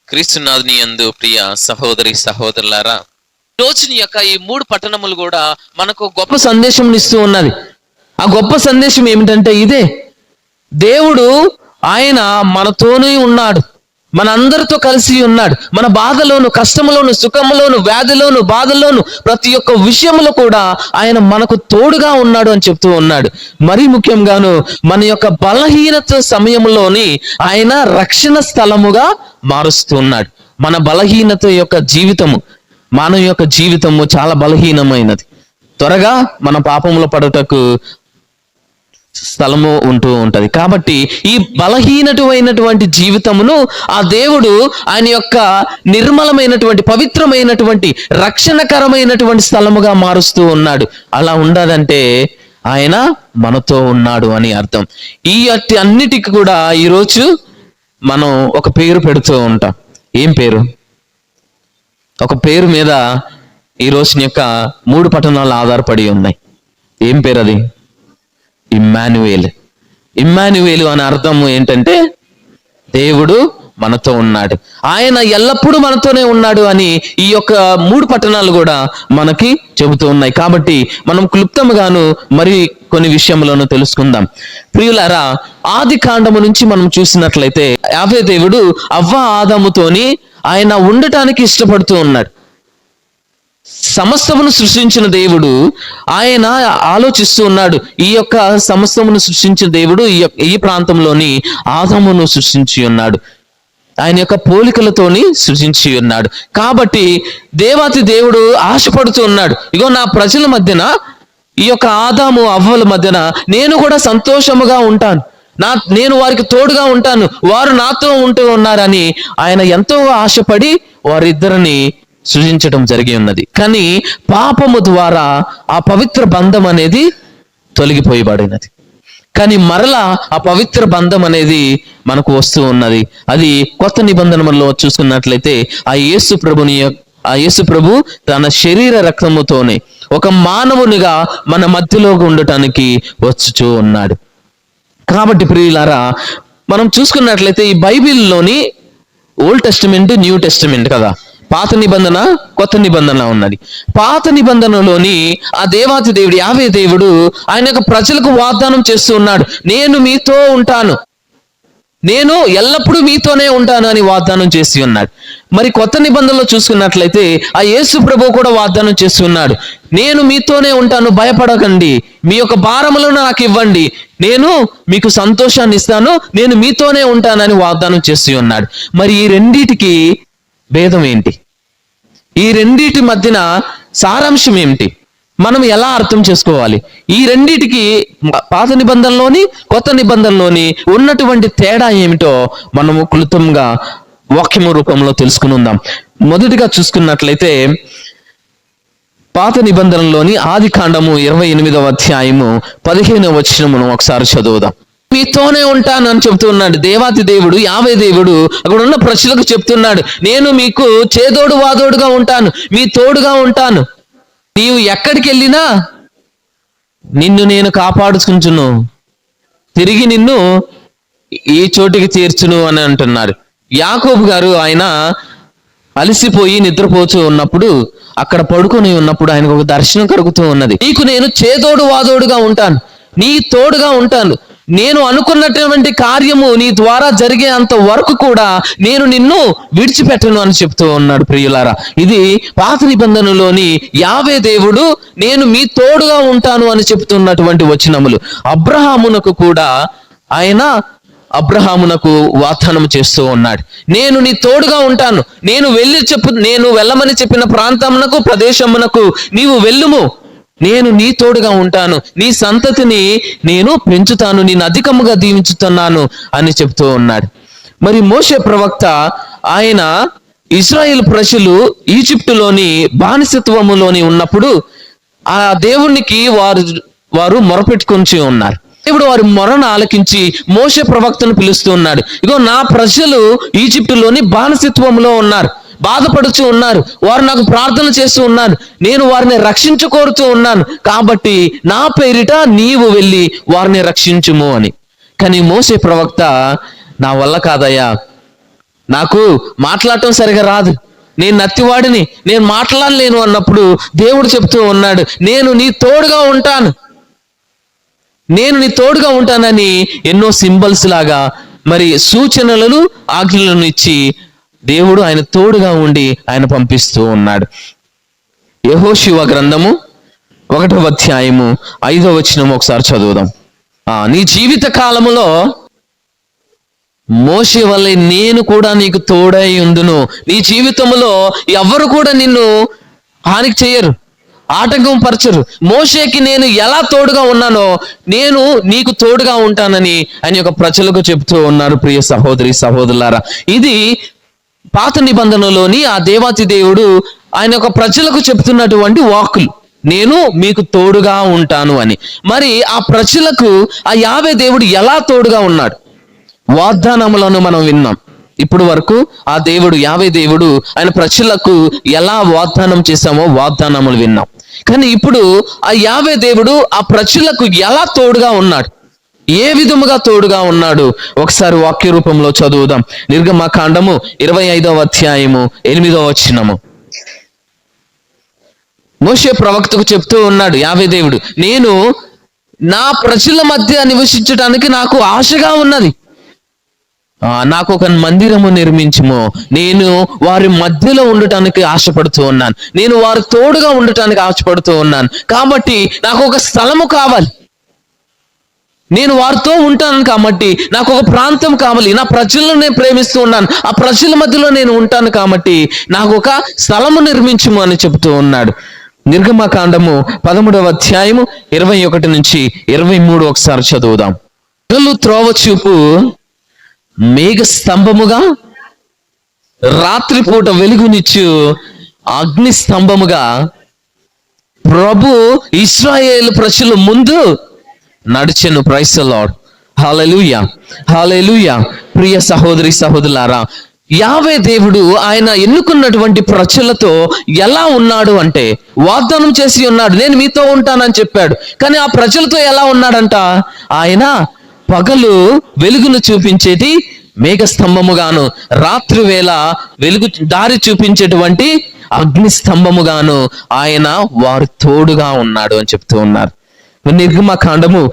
క్రీస్తునాథుని యందు ప్రియ సహోదరి సహోదరులారా, రోజుని యొక్క ఈ 3 పట్టణములు కూడా మనకు గొప్ప సందేశం ఇస్తూ ఉన్నది. ఆ గొప్ప సందేశం ఏమిటంటే ఇదే: దేవుడు ఆయన మనతోనే ఉన్నాడు, మన అందరితో కలిసి ఉన్నాడు. మన బాధలోను, కష్టములోను, సుఖములోను, వ్యాధిలోను, బాధలోను, ప్రతి ఒక్క విషయంలో కూడా ఆయన మనకు తోడుగా ఉన్నాడు అని చెప్తూ ఉన్నాడు. మరీ ముఖ్యంగాను మన యొక్క బలహీనత సమయంలోని ఆయన రక్షణ స్థలముగా మారుస్తూ ఉన్నాడు. మన బలహీనత యొక్క జీవితము, మానవ యొక్క జీవితము చాలా బలహీనమైనది. త్వరగా మన పాపంలో పడుటకు స్థలము ఉంటూ ఉంటది. కాబట్టి ఈ బలహీనమైనటువంటి జీవితమును ఆ దేవుడు ఆయన యొక్క నిర్మలమైనటువంటి, పవిత్రమైనటువంటి, రక్షణకరమైనటువంటి స్థలముగా మారుస్తూ ఉన్నాడు. అలా ఉండదంటే ఆయన మనతో ఉన్నాడు అని అర్థం. ఈ అన్నిటికి కూడా ఈరోజు మనం ఒక పేరు పెడుతూ ఉంటాం. ఏం పేరు? ఒక పేరు మీద ఈ రోజుని యొక్క 3 పట్టణాలు ఆధారపడి ఉన్నాయి. ఏం పేరు అది? ఇమ్మాన్యుయేల్. ఇమ్మాన్యుయేలు అనే అర్థం ఏంటంటే దేవుడు మనతో ఉన్నాడు, ఆయన ఎల్లప్పుడూ మనతోనే ఉన్నాడు అని ఈ యొక్క 3 పట్టణాలు కూడా మనకి చెబుతూ ఉన్నాయి. కాబట్టి మనం క్లుప్తంగాను మరి కొన్ని విషయంలోనూ తెలుసుకుందాం. ప్రియులారా, ఆది కాండము నుంచి మనం చూసినట్లయితే యావే దేవుడు అవ్వ ఆదాముతోని ఆయన ఉండటానికి ఇష్టపడుతూ ఉన్నాడు. సమస్తమును సృష్టించిన దేవుడు ఆయన ఆలోచిస్తూ ఉన్నాడు, ఈ యొక్క సమస్తమును సృష్టించిన దేవుడు ఈ ప్రాంతంలోని ఆదామును సృష్టించి ఉన్నాడు, ఆయన యొక్క పోలికలతోని సృష్టించి ఉన్నాడు. కాబట్టి దేవాతి దేవుడు ఆశపడుతూ ఉన్నాడు, ఇగో నా ప్రజల మధ్యన, ఈ యొక్క ఆదాము అవ్వల మధ్యన నేను కూడా సంతోషముగా ఉంటాను, నేను వారికి తోడుగా ఉంటాను, వారు నాతో ఉంటూ ఉన్నారని ఆయన ఎంతో ఆశపడి వారిద్దరిని సృజించడం జరిగి ఉన్నది. కానీ పాపము ద్వారా ఆ పవిత్ర బంధం అనేది తొలగిపోయబడినది. కానీ మరలా ఆ పవిత్ర బంధం అనేది మనకు వస్తూ ఉన్నది. అది కొత్త నిబంధనలో చూసుకున్నట్లయితే ఆ యేసు ప్రభు తన శరీర రక్తముతోనే ఒక మానవునిగా మన మధ్యలో ఉండటానికి వచ్చుచూ ఉన్నాడు. కాబట్టి ప్రియులారా, మనం చూసుకున్నట్లయితే ఈ బైబిల్లోని ఓల్డ్ టెస్టిమెంట్, న్యూ టెస్టిమెంట్ కదా, పాత నిబంధన, కొత్త నిబంధన ఉన్నది. పాత నిబంధనలోని ఆ దేవాతి దేవుడు యావే దేవుడు ఆయన యొక్క ప్రజలకు వాగ్దానం చేస్తూ ఉన్నాడు, నేను మీతో ఉంటాను, నేను ఎల్లప్పుడూ మీతోనే ఉంటాను అని వాగ్దానం చేసి ఉన్నాడు. మరి కొత్త నిబంధనలో చూసుకున్నట్లయితే ఆ యేసు ప్రభు కూడా వాగ్దానం చేస్తున్నాడు, నేను మీతోనే ఉంటాను, భయపడకండి, మీ యొక్క భారములను నాకు ఇవ్వండి, నేను మీకు సంతోషాన్ని ఇస్తాను, నేను మీతోనే ఉంటానని వాగ్దానం చేసి ఉన్నాడు. మరి ఈ రెండిటికి భేదం ఏంటి? ఈ రెండిటి మధ్యన సారాంశం ఏమిటి? మనం ఎలా అర్థం చేసుకోవాలి? ఈ రెండిటికి పాత నిబంధనలోని, కొత్త నిబంధనలోని ఉన్నటువంటి తేడా ఏమిటో మనము క్లుప్తంగా వాక్యము రూపంలో తెలుసుకుందాం. మొదటిగా చూసుకున్నట్లయితే పాత నిబంధనలోని ఆది కాండము 28వ అధ్యాయము 15వ వచనమును ఒకసారి చదువుదాం. మీతోనే ఉంటాను అని చెప్తూ ఉన్నాడు దేవాతి దేవుడు, యావే దేవుడు అక్కడ ఉన్న ప్రజలకు చెప్తున్నాడు, నేను మీకు చేదోడు వాదోడుగా ఉంటాను, మీ తోడుగా ఉంటాను, నీవు ఎక్కడికి వెళ్ళినా నిన్ను నేను కాపాడుకుంటును, తిరిగి నిన్ను ఈ చోటికి చేర్చును అని అంటున్నాడు. యాకోబు గారు ఆయన అలసిపోయి నిద్రపోతూ ఉన్నప్పుడు, అక్కడ పడుకొని ఉన్నప్పుడు ఆయనకు ఒక దర్శనం కలుగుతూ ఉన్నది. నీకు నేను చేదోడు వాదోడుగా ఉంటాను, నీ తోడుగా ఉంటాను, నేను అనుకున్నటువంటి కార్యము నీ ద్వారా జరిగే అంత వరకు కూడా నేను నిన్ను విడిచిపెట్టను అని చెప్తూ ఉన్నాడు. ప్రియులారా, ఇది పాత నిబంధనలోని యావే దేవుడు నేను మీ తోడుగా ఉంటాను అని చెప్తున్నటువంటి వచనములు. అబ్రహామునకు కూడా ఆయన వాగ్దానం చేస్తూ ఉన్నాడు, నేను నీ తోడుగా ఉంటాను, నేను వెళ్ళమని చెప్పిన ప్రాంతమునకు, ప్రదేశమునకు నీవు వెళ్ళుము, నేను నీ తోడుగా ఉంటాను, నీ సంతతిని నేను పెంచుతాను, నేను అధికముగా దీవించుతున్నాను అని చెప్తూ ఉన్నాడు. మరి మోషే ప్రవక్త ఆయన ఇశ్రాయేలు ప్రజలు ఈజిప్టులోని బానిసత్వములోని ఉన్నప్పుడు ఆ దేవునికి వారు మొరపెట్టుకొని ఉన్నారు. దేవుడు వారి మొరను ఆలకించి మోషే ప్రవక్తను పిలుస్తూ ఉన్నాడు, ఇగో నా ప్రజలు ఈజిప్టులోని బానిసత్వంలో ఉన్నారు, బాధపడుతూ ఉన్నారు, వారు నాకు ప్రార్థన చేస్తూ ఉన్నారు, నేను వారిని రక్షించుకోరుతూ ఉన్నాను, కాబట్టి నా పేరిట నీవు వెళ్ళి వారిని రక్షించుము అని. కానీ మోషే ప్రవక్త, నా వల్ల కాదయ్యా, నాకు మాట్లాడటం సరిగా రాదు, నేను నత్తివాడిని, నేను మాట్లాడలేను అన్నప్పుడు దేవుడు చెప్తూ ఉన్నాడు, నేను నీ తోడుగా ఉంటాను, నేను నీ తోడుగా ఉంటానని ఎన్నో సింబల్స్ లాగా మరి సూచనలను ఆజ్ఞలను ఇచ్చి దేవుడు ఆయన తోడుగా ఉండి ఆయన పంపిస్తూ ఉన్నాడు. యెహోషువ గ్రంథము 1వ అధ్యాయము 5వ వచనం ఒకసారి చదువుదాం. నీ జీవిత కాలములో మోషే వల్లే నేను కూడా నీకు తోడై ఉందును. నీ జీవితంలో ఎవరు కూడా నిన్ను హానికి చేయరు, ఆటంకం పరచరు. మోషేకి నేను ఎలా తోడుగా ఉన్నానో నేను నీకు తోడుగా ఉంటానని ఆయన యొక్క ప్రజలకు చెప్తూ ఉన్నారు. ప్రియ సహోదరి సహోదరులారా, ఇది పాత నిబంధనలోని ఆ దేవాతి దేవుడు ఆయన యొక్క ప్రజలకు చెప్తున్నటువంటి వాక్కులు, నేను మీకు తోడుగా ఉంటాను అని. మరి ఆ ప్రజలకు ఆ యావే దేవుడు ఎలా తోడుగా ఉన్నాడు? వాగ్దానములను మనం విన్నాం. ఇప్పుడు వరకు ఆ దేవుడు యావే దేవుడు ఆయన ప్రజలకు ఎలా వాగ్దానం చేశామో వాగ్దానములు విన్నాం. కానీ ఇప్పుడు ఆ యావే దేవుడు ఆ ప్రజలకు ఎలా తోడుగా ఉన్నాడు, ఏ విధముగా తోడుగా ఉన్నాడు ఒకసారి వాక్య రూపంలో చదువుదాం. నిర్గమకాండము 25వ అధ్యాయము 8వ వచనము. మోషే ప్రవక్తకు చెప్తూ ఉన్నాడు యావే దేవుడు, నేను నా ప్రజల మధ్య నివసించడానికి నాకు ఆశగా ఉన్నది, నాకు ఒక మందిరము నిర్మించుము, నేను వారి మధ్యలో ఉండటానికి ఆశపడుతూ ఉన్నాను, నేను వారి తోడుగా ఉండటానికి ఆశపడుతూ ఉన్నాను, కాబట్టి నాకు ఒక స్థలము కావాలి, నేను వారితో ఉంటాను కాబట్టి నాకు ఒక ప్రాంతం కావాలి, నా ప్రజలను నేను ప్రేమిస్తూ ఉన్నాను, ఆ ప్రజల మధ్యలో నేను ఉంటాను కాబట్టి నాకు ఒక స్థలము నిర్మించుము అని చెబుతూ ఉన్నాడు. నిర్గమకాండము 13వ అధ్యాయము 21 నుంచి 23 ఒకసారి చదువుదాం. పగలు త్రోవ చూపు మేఘ స్తంభముగా, రాత్రిపూట వెలుగునిచ్చు అగ్ని స్తంభముగా ప్రభు ఇశ్రాయేలు ప్రజల ముందు నడిచెను. Praise the Lord. Hallelujah, hallelujah. ప్రియ సహోదరి సహోదరులారా, యావే దేవుడు ఆయన ఎన్నుకున్నటువంటి ప్రజలతో ఎలా ఉన్నాడు అంటే, వాగ్దానం చేసి ఉన్నాడు, నేను మీతో ఉంటానని చెప్పాడు. కానీ ఆ ప్రజలతో ఎలా ఉన్నాడంట? ఆయన పగలు వెలుగును చూపించేటి మేఘ స్తంభముగాను, రాత్రి వేళ వెలుగు దారి చూపించేటువంటి అగ్ని స్తంభముగాను ఆయన వారు తోడుగా ఉన్నాడు అని చెప్తూ ఉన్నారు. నిర్గమకాండము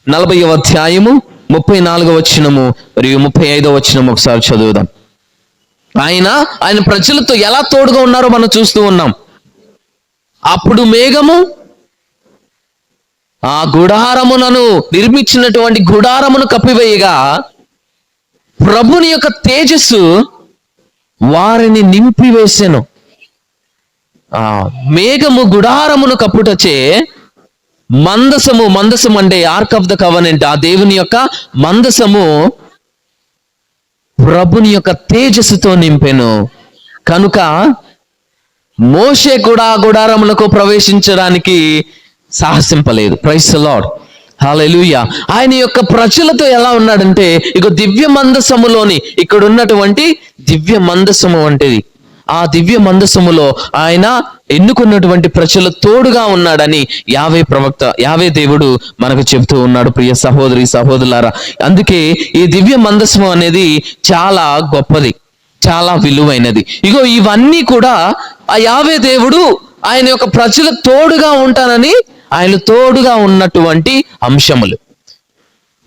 40వ అధ్యాయము 34వ వచనము మరియు 35వ వచనము ఒకసారి చదువుదాం. ఆయన ప్రజలతో ఎలా తోడుగా ఉన్నారో మనం చూస్తూ ఉన్నాం. అప్పుడు మేఘము ఆ గుడారమునను నిర్మించినటువంటి గుడారమును కప్పివేయగా ప్రభుని యొక్క తేజస్సు వారిని నింపివేసెను. మేఘము గుడారమును కప్పుటచే మందసము అంటే ఆర్క్ ఆఫ్ ద కవెనెంట్, ఆ దేవుని యొక్క మందసము ప్రభుని యొక్క తేజస్సుతో నింపెను. కనుక మోషే కూడా గుడారములకు ప్రవేశించడానికి సాహసింపలేదు. Praise the Lord. హల్లెలూయా. ఆయన యొక్క ప్రజలతో ఎలా ఉన్నాడంటే, ఇక దివ్య మందసములోని ఇక్కడ ఉన్నటువంటి దివ్య మందసము వంటిది, ఆ దివ్య మందసములో ఆయన ఎన్నుకున్నటువంటి ప్రజల తోడుగా ఉన్నాడని యావే దేవుడు మనకు చెబుతూ ఉన్నాడు. ప్రియ సహోదరి సహోదరులారా, అందుకే ఈ దివ్య మందసము అనేది చాలా గొప్పది, చాలా విలువైనది. ఇగో ఇవన్నీ కూడా ఆ యావే దేవుడు ఆయన యొక్క ప్రజల తోడుగా ఉంటానని ఆయన తోడుగా ఉన్నటువంటి అంశములు.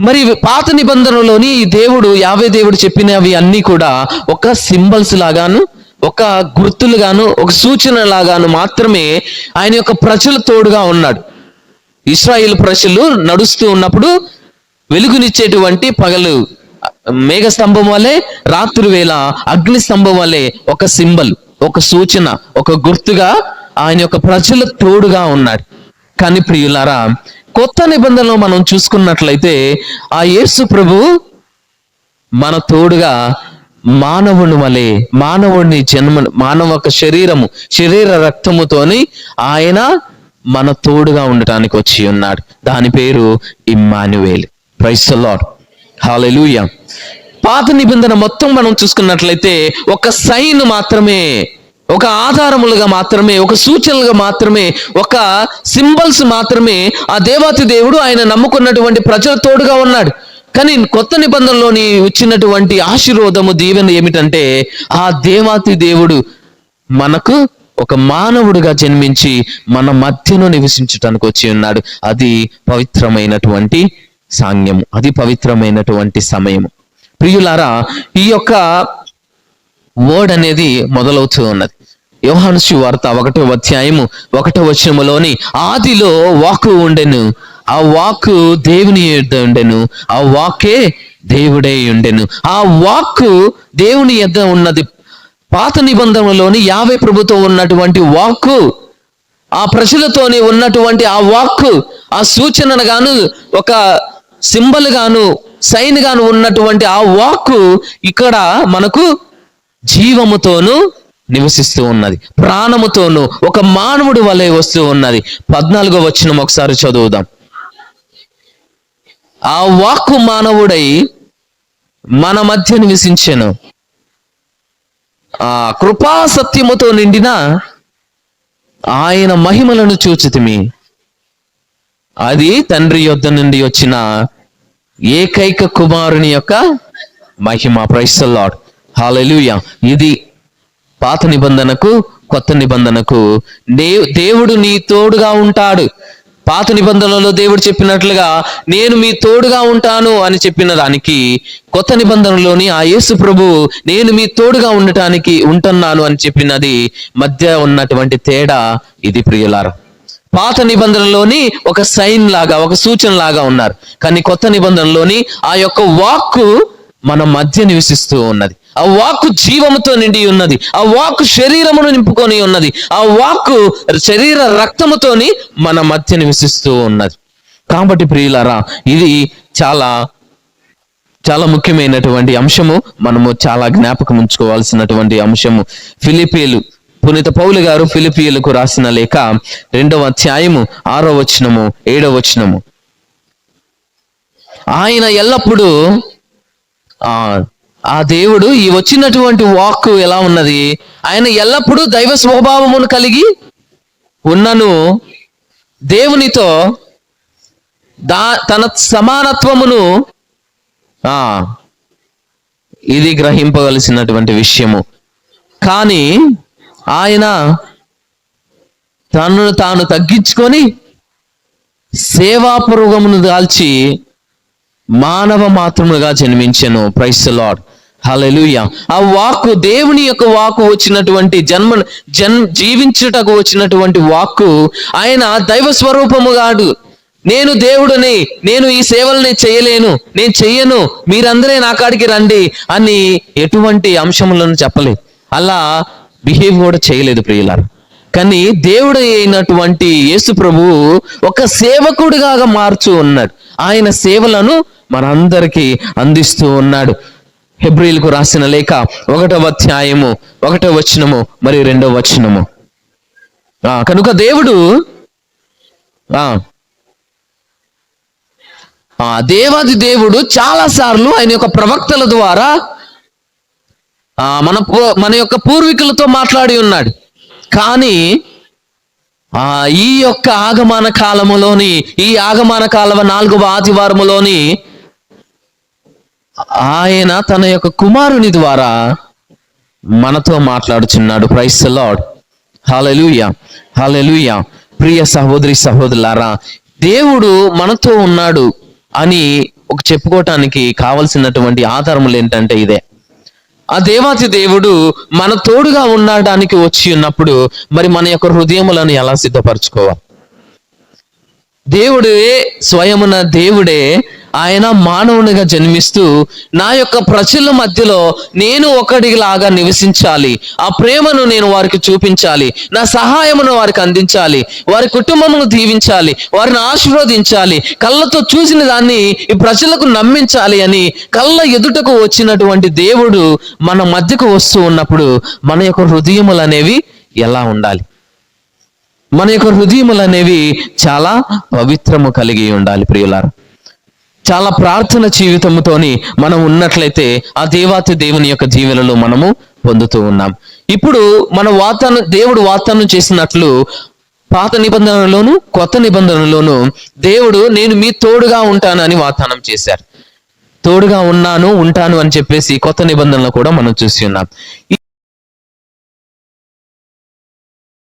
మరి పాత నిబంధనలోని ఈ దేవుడు యావే దేవుడు చెప్పినవి అన్నీ కూడా ఒక సింబల్స్ లాగాను, ఒక గుర్తులుగాను, ఒక సూచన లాగాను మాత్రమే ఆయన యొక్క ప్రజల తోడుగా ఉన్నాడు. ఇశ్రాయేలు ప్రజలు నడుస్తూ ఉన్నప్పుడు వెలుగునిచ్చేటువంటి పగలు మేఘ స్తంభం వలె, రాత్రి వేళ అగ్ని స్తంభం వలె ఒక సింబల్, ఒక సూచన, ఒక గుర్తుగా ఆయన యొక్క ప్రజల తోడుగా ఉన్నాడు. కానీ ప్రియులారా, కొత్త నిబంధనలో మనం చూసుకున్నట్లయితే ఆ యేసు ప్రభు మన తోడుగా మానవుని వలె, మానవ శరీర రక్తముతోని ఆయన మన తోడుగా ఉండటానికి వచ్చి ఉన్నాడు. దాని పేరు Immanuel. Praise the Lord. Hallelujah. పాత నిబంధన మొత్తం మనం చూసుకున్నట్లయితే ఒక సైన్ మాత్రమే, ఒక ఆధారములుగా మాత్రమే, ఒక సూచనలుగా మాత్రమే, ఒక సింబల్స్ మాత్రమే ఆ దేవాతి దేవుడు ఆయన నమ్ముకున్నటువంటి ప్రజల తోడుగా ఉన్నాడు. కానీ కొత్త నిబంధనలోని వచ్చినటువంటి ఆశీర్వాదము దీవెన ఏమిటంటే ఆ దేవాతి దేవుడు మనకు ఒక మానవుడిగా జన్మించి మన మధ్యలో నివసించటానికి వచ్చి ఉన్నాడు. అది పవిత్రమైనటువంటి సాంగ్యము, అది పవిత్రమైనటువంటి సమయము. ప్రియులారా, ఈ యొక్క వర్డ్ అనేది మొదలవుతూ ఉన్నది. యోహాను సువార్త 1వ అధ్యాయము 1వ వచనములోని ఆదిలో వాక్కు ఉండెను, ఆ వాక్కు దేవుని యొద్ద ఉండెను, ఆ వాక్కే దేవుడే ఉండెను. ఆ వాక్కు దేవుని యొద్ద ఉన్నది. పాత నిబంధనలోని యావే ప్రభుతో ఉన్నటువంటి వాక్కు, ఆ ప్రజలతోని ఉన్నటువంటి ఆ వాక్కు, ఆ సూచనను గాను ఒక సింబల్ గాను సైన్ గాను ఉన్నటువంటి ఆ వాక్కు ఇక్కడ మనకు జీవముతోను నివసిస్తూ ఉన్నది, ప్రాణముతోను ఒక మానవుడి వలె వస్తూ ఉన్నది. 14వ వచనం ఒకసారి చదువుదాం. ఆ వాక్కు మానవుడై మన మధ్య నివసించెను, ఆ కృపా సత్యముతో నిండిన ఆయన మహిమలను చూచితిమి. అది తండ్రి యొద్ద నుండి వచ్చిన ఏకైక కుమారుని యొక్క మహిమ. ప్రైజ్ ది లార్డ్, హల్లెలూయా. ఇది పాత నిబంధనకు కొత్త నిబంధనకు దేవుడు నీ తోడుగా ఉంటాడు. పాత నిబంధనలో దేవుడు చెప్పినట్లుగా నేను మీ తోడుగా ఉంటాను అని చెప్పిన దానికి, కొత్త నిబంధనలోని ఆ యేసు ప్రభు నేను మీ తోడుగా ఉంటున్నాను అని చెప్పినది మధ్య ఉన్నటువంటి తేడా ఇది ప్రియులారా. పాత నిబంధనలోని ఒక సైన్ లాగా, ఒక సూచన లాగా ఉన్నారు, కానీ కొత్త నిబంధనలోని ఆ యొక్క వాక్కు మన మధ్య నివసిస్తూ ఉన్నది. ఆ వాక్కు జీవముతో నిండి ఉన్నది, ఆ వాక్కు శరీరమును నింపుకొని ఉన్నది, ఆ వాక్కు శరీర రక్తముతోని మన మధ్య నివసిస్తూ ఉన్నది. కాబట్టి ప్రియులారా, ఇది చాలా చాలా ముఖ్యమైనటువంటి అంశము, మనము చాలా జ్ఞాపకం ఉంచుకోవాల్సినటువంటి అంశము. ఫిలిప్పీలు, పునీత పౌలు గారు ఫిలిప్పీయులకు రాసిన లేఖ 2వ అధ్యాయము 6వ వచనము 7వ వచనము, ఆయన ఎల్లప్పుడూ ఆ దేవుడు ఈ వచ్చినటువంటి వాక్కు ఎలా ఉన్నది, ఆయన ఎల్లప్పుడూ దైవ స్వభావమును కలిగి ఉన్నను, దేవునితో తన సమానత్వమును ఇది గ్రహింపవలసినటువంటి విషయము. కానీ ఆయన తనను తాను తగ్గించుకొని సేవాపూర్వకమును దాల్చి మానవ మాత్రముగా జన్మించెను. ప్రైజ్ ది లార్డ్, హల్లెలూయా. ఆ వాక్కు, దేవుని యొక్క వాక్కు వచ్చినటువంటి జీవించుటకు వచ్చినటువంటి వాక్కు, ఆయన దైవ స్వరూపము కాదు. నేను దేవుడిని, నేను ఈ సేవల్ని చేయలేను, నేను చెయ్యను, మీరందరే నా కాడికి రండి అని ఎటువంటి అంశములను చెప్పలేదు, అలా బిహేవ్ కూడా చేయలేదు ప్రియులారా. కానీ దేవుడు అయినటువంటి యేసు ప్రభువు ఒక సేవకుడిగా మారుచూ ఉన్నాడు. ఆయన సేవలను మనందరికీ అందిస్తూ ఉన్నాడు. హెబ్రీయులకు రాసిన లేఖ 1వ అధ్యాయము 1వ వచనము మరియు 2వ వచనము. కనుక దేవుడు దేవాది దేవుడు చాలా సార్లు ఆయన యొక్క ప్రవక్తల ద్వారా మన యొక్క పూర్వీకులతో మాట్లాడి ఉన్నాడు. కానీ ఈ యొక్క ఆగమన కాలములోని, ఈ ఆగమన కాలం 4వ ఆదివారములోని ఆయన తన యొక్క కుమారుని ద్వారా మనతో మాట్లాడుచున్నాడు. Praise the Lord, hallelujah, hallelujah. ప్రియ సహోదరి సహోదరులారా, దేవుడు మనతో ఉన్నాడు అని చెప్పుకోవటానికి కావలసినటువంటి ఆధారములు ఏంటంటే ఇదే. ఆ దేవాతి దేవుడు మన తోడుగా ఉండడానికి వచ్చి ఉన్నప్పుడు మరి మన యొక్క హృదయములను ఎలా సిద్ధపరచుకోవాలి? దేవుడే స్వయమున దేవుడే ఆయన మానవునిగా జన్మిస్తూ నా యొక్క ప్రజల మధ్యలో నేను ఒకటిలాగా నివసించాలి, ఆ ప్రేమను నేను వారికి చూపించాలి, నా సహాయమును వారికి అందించాలి, వారి కుటుంబమును దీవించాలి, వారిని ఆశీర్వదించాలి, కళ్ళతో చూసిన దాన్ని ఈ ప్రజలకు నమ్మించాలి అని కళ్ళ ఎదుటకు వచ్చినటువంటి దేవుడు మన మధ్యకు వస్తూ ఉన్నప్పుడు మన యొక్క హృదయములు అనేవి ఎలా ఉండాలి? మన యొక్క హృదయములు అనేవి చాలా పవిత్రము కలిగి ఉండాలి ప్రియులారా. చాలా ప్రార్థన జీవితంతోని మనం ఉన్నట్లయితే ఆ దేవాతి దేవుని యొక్క జీవనలో మనము పొందుతూ ఉన్నాం. ఇప్పుడు మన దేవుడు వాగ్దానం చేసినట్లు పాత నిబంధనలోను కొత్త నిబంధనలోను దేవుడు నేను మీ తోడుగా ఉంటానని వాగ్దానం చేశారు. తోడుగా ఉన్నాను ఉంటాను అని చెప్పేసి కొత్త నిబంధనలు కూడా మనం చూసి ఉన్నాం.